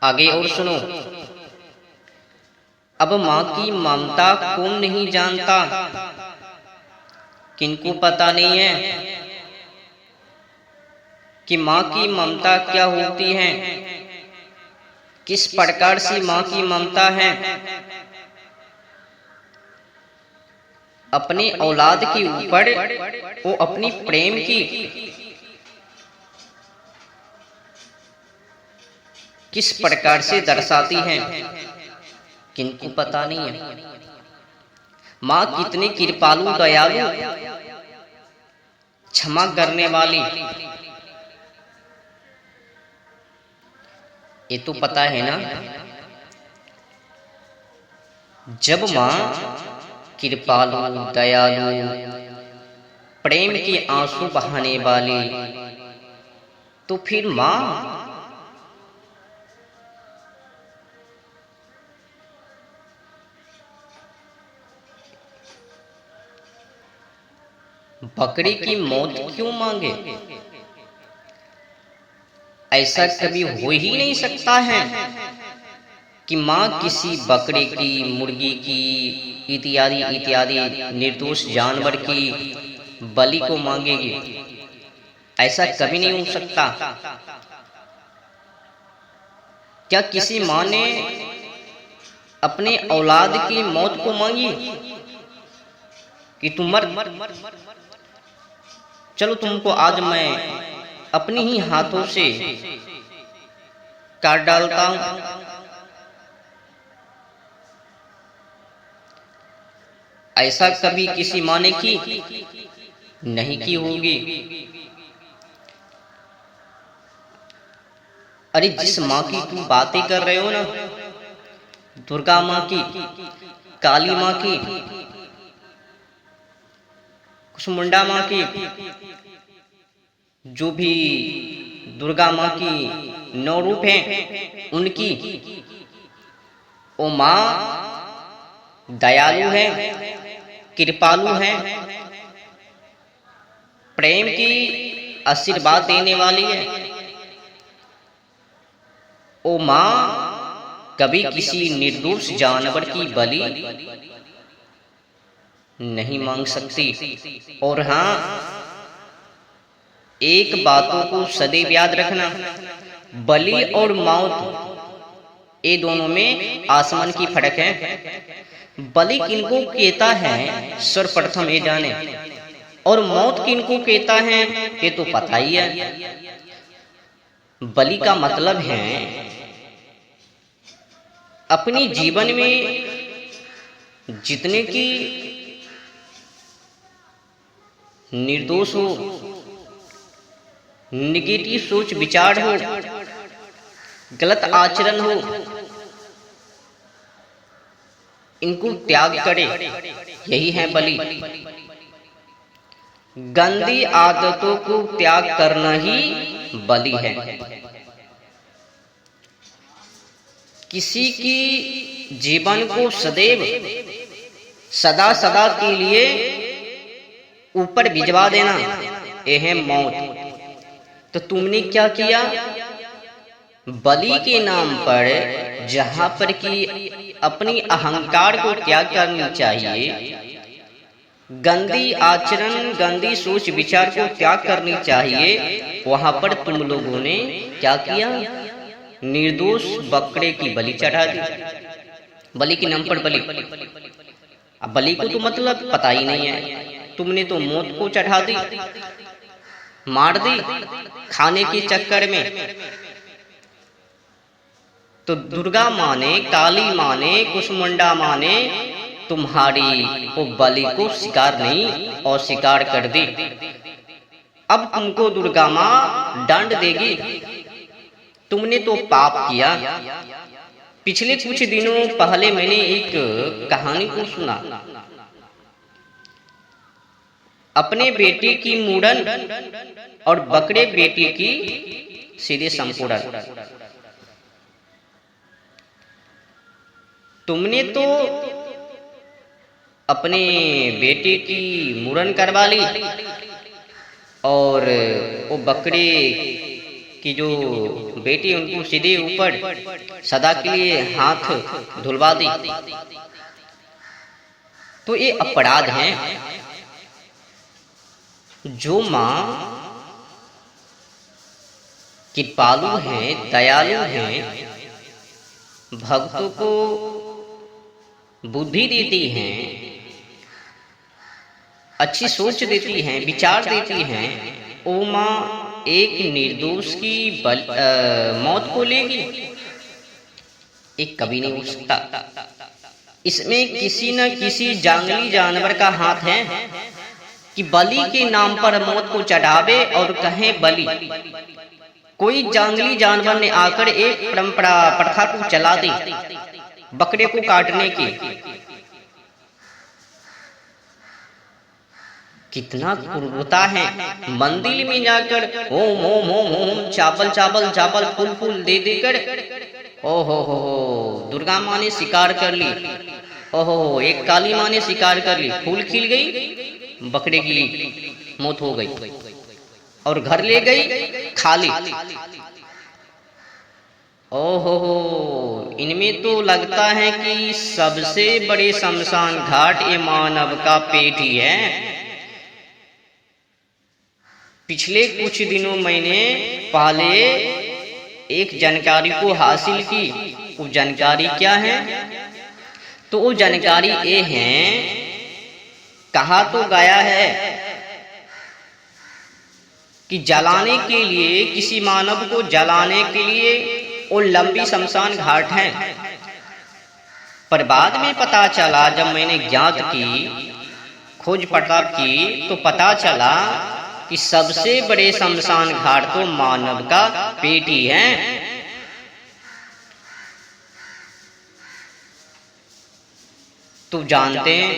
आगे और सुनो। अब माँ की ममता कौन नहीं जानता, किनको पता नहीं है कि माँ की ममता क्या होती है, किस प्रकार से माँ की ममता है। अपने औलाद के ऊपर वो अपनी प्रेम की किस प्रकार से दर्शाती है, किनको पता नहीं है। माँ कितनी कृपालु, दयालु, क्षमा करने वाली, ये तो पता है ना। जब माँ कृपालु, दयालु, प्रेम के आंसू बहाने वाली, तो फिर माँ बकरी की मौत क्यों मांगे? ऐसा कभी हो ही नहीं सकता है कि माँ किसी बकरे की, मुर्गी की, इत्यादि इत्यादि निर्दोष जानवर की बलि को मांगेगी। ऐसा कभी नहीं हो सकता। क्या किसी माँ ने अपने औलाद की मौत को मांगी कि तुम मर, चलो तुमको आज मैं अपने ही हाथों से काट डालता हूं? ऐसा कभी किसी माँ ने की? नहीं की होगी। अरे जिस माँ की तुम बातें कर रहे हो ना, दुर्गा माँ की, काली माँ की, कुसमुंडा माँ की, जो भी दुर्गा माँ की 9 रूप हैं उनकी, वो माँ दयालु है, कृपालु है, प्रेम की आशीर्वाद देने वाली है। वो माँ कभी किसी निर्दोष जानवर की बलि नहीं मांग सकती। और हाँ, एक बातों को सदैव याद रखना, बलि और मौत ये दोनों में आसमान की फर्क है। बलि किनको कहता है सर्वप्रथम ये जाने, और मौत किनको कहता है ये तो पता ही है। बलि का मतलब है अपने जीवन में जितने की निर्दोष हो, निगेटिव सोच विचार हो, गलत आचरण हो, इनको त्याग करे, यही है बलि। गंदी आदतों को त्याग करना ही बलि है। किसी की जीवन को सदैव सदा सदा के लिए ऊपर भिजवा देना, यह है मौत। तो तुमने क्या किया? बलि के नाम पर जहां पर कि अपनी अहंकार को त्याग करनी चाहिए, गंदी आचरण, गंदी सोच विचार को त्याग करनी चाहिए, वहां पर तुम लोगों ने क्या किया? निर्दोष बकरे की बलि चढ़ा दी। बलि के नाम पर बलि। अब बलि को तो मतलब पता ही नहीं है, तुमने तो मौत को चढ़ा दी, मार दी खाने के चक्कर में। तो दुर्गा माँ ने, काली माँ ने, कुसमुंडा माँ ने तुम्हारी वो बलि को स्वीकार नहीं और स्वीकार कर दी। अब तुमको दुर्गा माँ दंड देगी। तुमने तो पाप किया। पिछले कुछ दिनों पहले मैंने एक कहानी को सुना। अपने बेटे की मुंडन और बकरे बेटी की सीधे संपूर्ण। तुमने तो अपने बेटे की मुंडन करवा ली और वो बकरे कि जो बेटी उनको सीधे ऊपर सदा के लिए हाथ धुलवा दी, तो ये अपराध है। जो माँ कृपालु हैं, दयालु हैं, भक्तों को बुद्धि देती हैं, अच्छी सोच देती हैं, विचार देती हैं, वो माँ एक निर्दोष की मौत को लेगी? एक कभी नहीं हो सकता। इसमें किसी न किसी जंगली जानवर का हाथ है कि बलि के नाम पर मौत को चढ़ावे और कहे बलि। कोई जंगली जानवर ने आकर एक परंपरा प्रथा को चला दी बकरे को काटने की। कितना क्रूरता है। मंदिर में जाकर ओम ओम ओम ओम चावल चावल चावल फूल फूल दे देकर, ओहो हो, दुर्गा माँ ने शिकार कर ली, ओहो, एक काली माँ ने शिकार कर ली, फूल खिल गई, बकरे की मौत हो गई और घर ले गई खाली। ओहो, इनमें तो लगता है कि सबसे बड़े शमशान घाट ये मानव का पेट ही है। पिछले कुछ दिनों मैंने पहले एक जानकारी को हासिल की। वो जानकारी क्या है? तो वो जानकारी ये है, कहा तो गया है कि जलाने के लिए, किसी मानव को जलाने के लिए वो लंबी शमशान घाट है। पर बाद में पता चला, जब मैंने ज्ञात की, खोज पड़ताल की, तो पता चला कि सबसे बड़े शमशान घाट तो मानव का पेट ही है। तो जानते हैं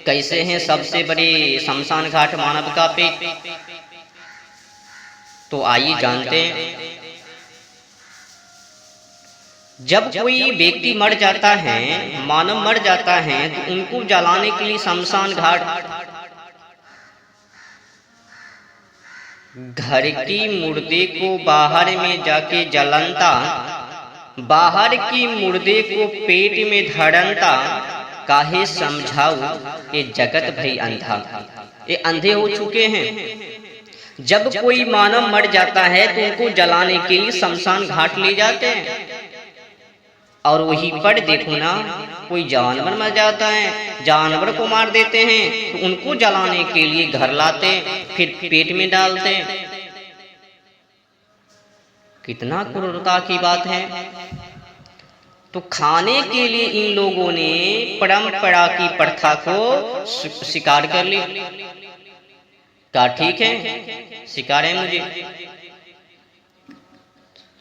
कैसे हैं सबसे बड़े शमशान घाट मानव का पेट? तो आइए जानते हैं। जब कोई व्यक्ति मर जाता है, मानव मर जाता है, तो उनको जलाने के लिए शमशान घाट, घर की मुर्दे को बाहर में जाके जलनता, बाहर की मुर्दे को पेट में धरनता, काहे समझाऊ ये जगत भई अंधा। ये अंधे हो चुके हैं। जब कोई मानव मर जाता है तो उनको जलाने के लिए शमशान घाट ले जाते हैं, और वहीं पर देखो ना, कोई जानवर मर जाता है, जानवर को मार देते हैं, तो उनको जलाने के लिए घर लाते, फिर पेट में डालते। कितना क्रूरता की बात है। तो खाने के लिए इन लोगों ने परंपरा की प्रथा को स्वीकार कर ली। कहा ठीक है, स्वीकार है मुझे।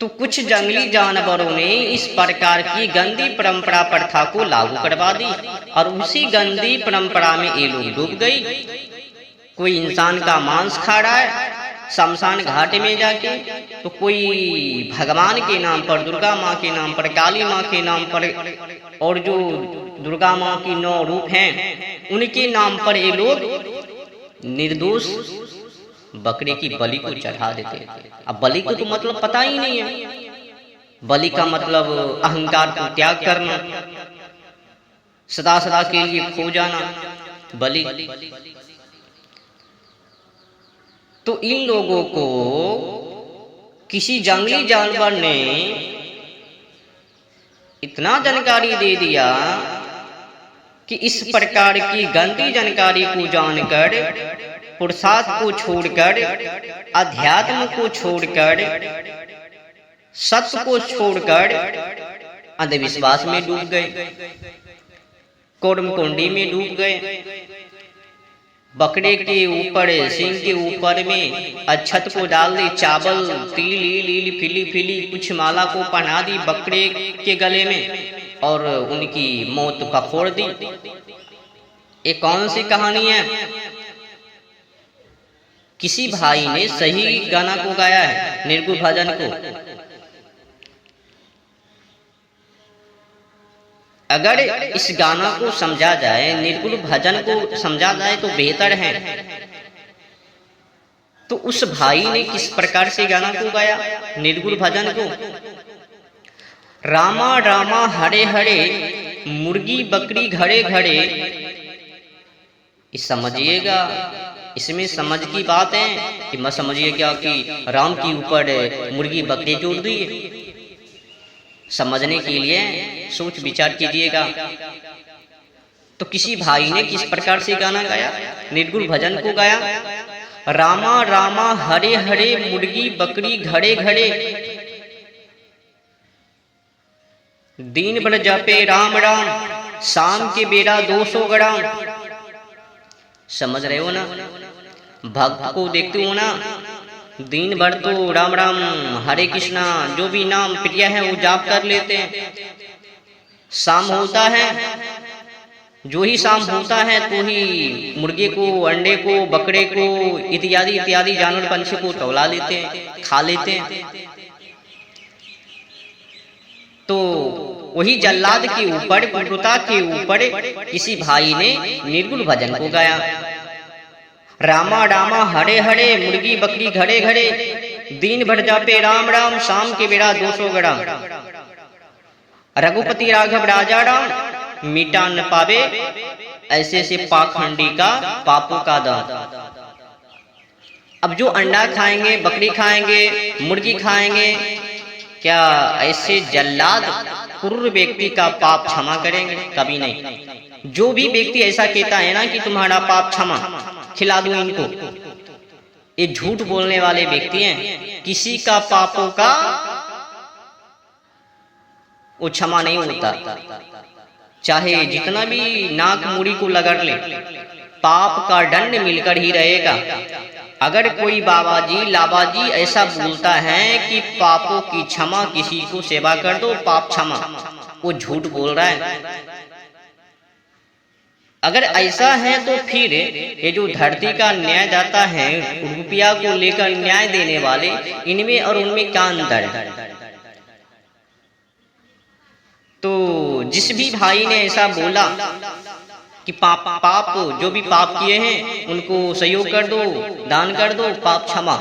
तो कुछ जंगली जानवरों ने इस प्रकार की गंदी परंपरा प्रथा को लागू करवा दी, और उसी गंदी परंपरा में ये लोग डूब गई। कोई इंसान का मांस खा रहा है शमशान घाट में जाके, तो कोई भगवान के नाम पर, दुर्गा माँ के नाम पर, काली माँ के नाम पर, और जो दुर्गा माँ की 9 रूप हैं उनके नाम पर ये लोग निर्दोष बकरे की बलि को चढ़ा देते। अब बलि को तो मतलब पता ही नहीं है। बलि का मतलब अहंकार को त्याग करना, सदा सदा के लिए खो जाना, बलि। तो इन लोगों को किसी जंगली जानवर ने इतना जानकारी दे दिया कि इस प्रकार की गंदी जानकारी को जानकर, पुरुषार्थ को छोड़कर, अध्यात्म को छोड़कर, सत्य को छोड़कर अंधविश्वास में डूब गए, कर्मकुंडी में डूब गए। बकरे के ऊपर, सिंह के ऊपर में अक्षत को डाल दी, चावल, तिल, लील, फिली फिली कुछ माला को पहना दी बकरे के गले में, और उनकी मौत पखोड़ दी। ये कौन सी कहानी है? किसी भाई ने सही गाना को गाया है, निर्गुण भजन को। अगर इस गाना को समझा जाए, निर्गुण भजन को समझा जाए तो बेहतर है। तो उस भाई ने किस प्रकार से गाना को गाया, निर्गुण भजन को। रामा रामा हरे हरे मुर्गी बकरी घड़े घड़े। इस समझिएगा, इसमें समझ की बात है कि मत समझिए क्या कि राम के ऊपर मुर्गी बकरी जोड़ दी। समझने के लिए सोच विचार कीजिएगा। तो किसी भाई ने किस प्रकार से गाना गाया, निर्गुण भजन को गाया। रामा रामा हरे हरे मुर्गी बकरी घड़े घड़े। दिन भर जपे राम राम शाम के बेरा 200 ग्राम। समझ रहे हो ना, भक्त को देखते हो ना, दिन भर तो राम राम हरे कृष्णा जो भी नाम प्रिय है वो जाप कर लेते हैं। शाम होता है, जो ही शाम होता है तो ही मुर्गे को, अंडे को, बकरे को इत्यादि इत्यादि जानवर पंछी को टोला लेते हैं, खा लेते हैं। तो वही जल्लाद के ऊपर, क्रूरता के ऊपर किसी भाई ने निर्गुण भजन को गाया। रामा रामा हरे हरे मुर्गी बकरी घड़े घड़े। दिन भर जापे राम राम शाम के बेरा 200 ग्राम। रघुपति राघव राजा राम मिटा न पावे ऐसे से पाखंडी का पापों का दान। अब जो अंडा खाएंगे, बकरी खाएंगे, मुर्गी खाएंगे, क्या ऐसे जल्लाद क्रूर व्यक्ति का पाप क्षमा करेंगे? कभी नहीं। जो भी व्यक्ति ऐसा कहता है ना कि तुम्हारा पाप क्षमा, खिला दो इनको, ये झूठ बोलने वाले व्यक्ति हैं। किसी का पापों का वो क्षमा नहीं होता, चाहे जितना भी नाक मुड़ी को लगड़ ले, पाप का दंड मिलकर ही रहेगा। अगर कोई बाबा जी लाबा जी ऐसा बोलता है कि पापों की क्षमा, किसी को सेवा कर दो पाप क्षमा, वो झूठ बोल रहा है। अगर ऐसा है तो फिर ये जो धरती का न्याय जाता है, रुपया को लेकर न्याय देने वाले, इनमें और उनमें क्या अंतर है? तो जिस भी भाई ने ऐसा बोला कि पाप जो भी पाप किए हैं उनको सहयोग कर दो, दान कर दो, पाप क्षमा,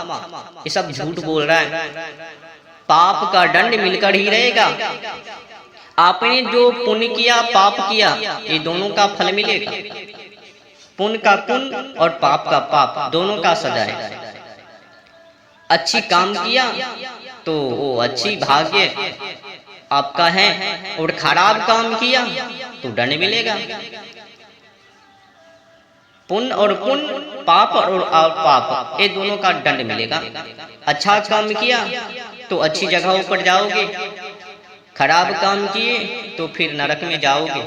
ये सब झूठ बोल रहा है। पाप का दंड मिलकर ही रहेगा। आपने जो पुण्य किया, पाप किया, ये दोनों का फल मिलेगा। पुण्य का पुण्य और पाप का पाप, दोनों का सजा है। अच्छी काम किया तो वो अच्छी भाग्य आपका है, और खराब काम किया तो दंड मिलेगा। पुण्य और पुण्य, पाप और पाप, ये दोनों का दंड मिलेगा। अच्छा काम किया तो अच्छी जगहों पर जाओगे, खराब काम किए तो फिर नरक में जाओगे।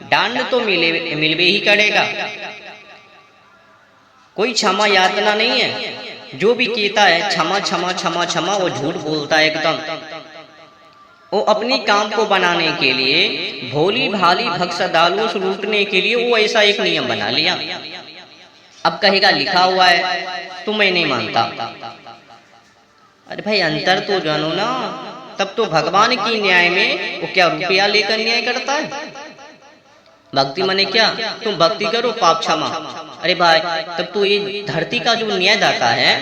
दंड तो मिलवे ही करेगा। कोई क्षमा यातना नहीं है। जो भी कहता है क्षमा क्षमा क्षमा क्षमा, वो झूठ बोलता है एकदम। वो अपनी काम को बनाने के लिए, भोली भाली भक्त श्रद्धालुओं से लूटने के लिए वो ऐसा एक नियम बना लिया। अब कहेगा लिखा हुआ है तो मैं नहीं मानता। अरे भाई अंतर तो जानो ना, तब तो भगवान की न्याय में वो क्या रुपया लेकर न्याय करता है? भक्ति माने क्या? तुम भक्ति करो पाप क्षमा। अरे भाई तब तो ये धरती का जो न्याय दाता है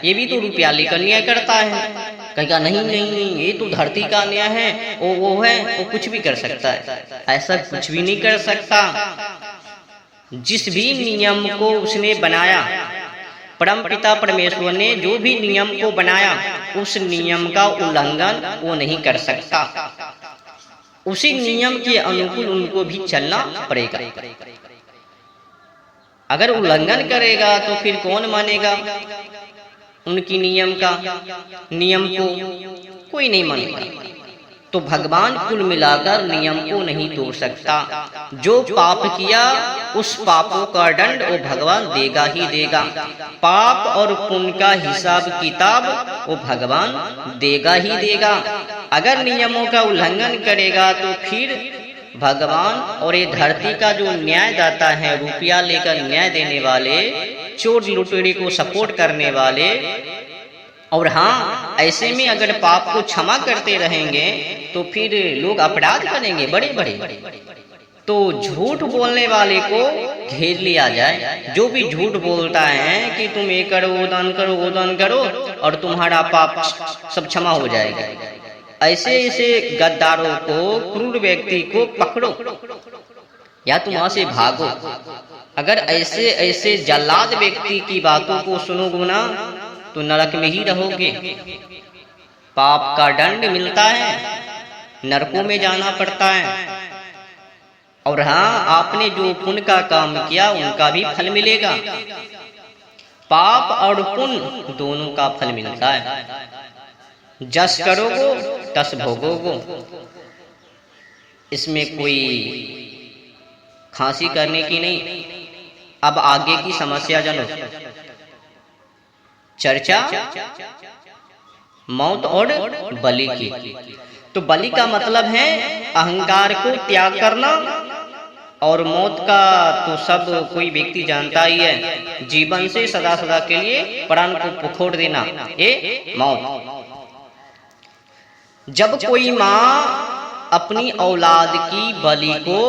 ये भी तो रुपया लेकर न्याय करता है। कहेगा नहीं नहीं नहीं, ये तो धरती का न्याय है, वो है, वो कुछ भी कर सकता है। ऐसा कुछ भी नहीं कर सकता। जिस भी नियम को उसने बनाया, परमपिता परमेश्वर ने जो भी नियम को बनाया, उस नियम का उल्लंघन वो नहीं कर सकता। उसी नियम के अनुकूल उनको भी चलना पड़ेगा। अगर उल्लंघन करेगा तो फिर कौन मानेगा उनकी नियम को? कोई नहीं मानेगा। तो भगवान कुल मिलाकर नियम को नहीं तोड़ सकता। जो पाप किया उस पापों का दंड वो भगवान देगा ही देगा। पाप और पुण्य का हिसाब किताब वो भगवान देगा ही देगा। अगर नियमों का उल्लंघन करेगा तो फिर भगवान और ये धरती का जो न्यायदाता है, रुपया लेकर न्याय देने वाले, चोर लुटेरे को सपोर्ट करने वाले, और हाँ ऐसे में अगर पाप को क्षमा करते रहेंगे तो फिर लोग अपराध करेंगे बड़े बड़े। तो झूठ बोलने वाले को घेर लिया जाए। जो भी झूठ बोलता है कि तुम ये करो, वो दान करो और तुम्हारा पाप सब क्षमा हो जाएगा, ऐसे ऐसे गद्दारों को, क्रूर व्यक्ति को पकड़ो या तुम वहां से भागो। अगर ऐसे ऐसे जल्लाद व्यक्ति की बातों को सुनोगे ना तो नरक में ही रहोगे। पाप का दंड मिलता है, नरकों में जाना पड़ता है। और हाँ, आपने जो पुण्य का काम किया उनका भी फल मिलेगा। पाप और पुण्य दोनों का फल मिलता है। जस करोगो तस भोगोगो। इसमें कोई खांसी करने की नहीं। अब आगे की समस्या जानो। चर्चा मौत और बलि की। तो बलि का मतलब है अहंकार को त्याग करना, और मौत का तो सब कोई व्यक्ति जानता ही है, जीवन से सदा सदा के लिए प्राण को पखोड़ देना, ये मौत। जब कोई माँ अपनी औलाद की बलि को